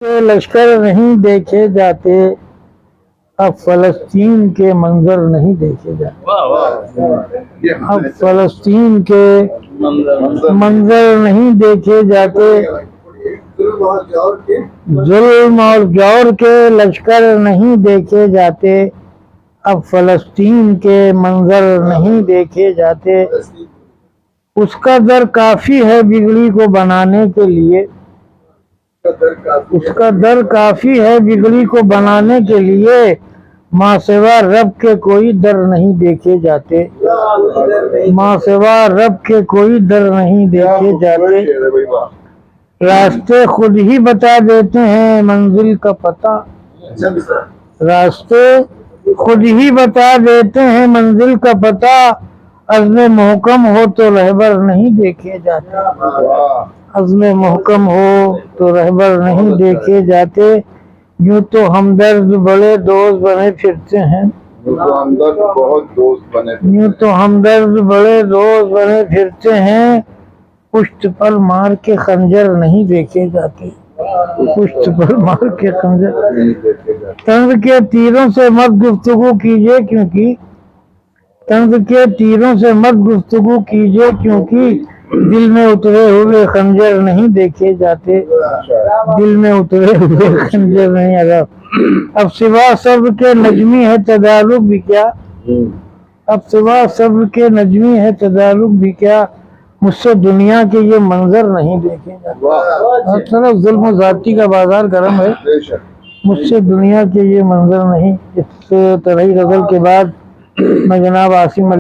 کے لشکر نہیں دیکھے جاتے، اب فلسطین کے منظر نہیں دیکھے جاتے، اب فلسطین کے منظر نہیں دیکھے جاتے، ظلم اور جور کے لشکر نہیں دیکھے جاتے، اب فلسطین کے منظر نہیں دیکھے جاتے۔ اس کا در کافی ہے بگڑی کو بنانے کے لیے، اس کا در کافی ہے بگڑی کو بنانے کے لیے، ماں سوا رب کے کوئی در نہیں دیکھے جاتے، ماں سوا رب کے کوئی در نہیں دیکھے جاتے۔ راستے خود ہی بتا دیتے ہیں منزل کا پتہ، راستے خود ہی بتا دیتے ہیں منزل کا پتہ، عزم محکم ہو تو رہبر نہیں دیکھے جاتے، عزم محکم ہو تو رہبر نہیں دیکھے جاتے۔ یوں تو ہمدرد بڑے دوست بنے پھرتے ہیں، یوں تو ہمدرد بڑے دوست بنے پھرتے ہیں، پشت پر مار کے خنجر نہیں دیکھے جاتے، پشت پر مار کے خنجر۔ طنز کے تیروں سے مت گفتگو کیجیے کیونکہ، طنز کے تیروں سے مت گفتگو کیجیے کیونکہ دل میں اترے ہوئے خنجر نہیں دیکھے جاتے، دل میں اترے ہوئے خنجر نہیں۔ اب سوا صبر کے نجمی ہے تدارک بھی کیا، اب سوا صبر کے نجمی ہے تدارک بھی کیا، مجھ سے دنیا کے یہ منظر نہیں دیکھے جاتے۔ ہر طرف ظلم و ذاتی کا بازار گرم ہے، مجھ سے دنیا کے یہ منظر نہیں۔ اس طرح غزل کے بعد میں جناب عاصم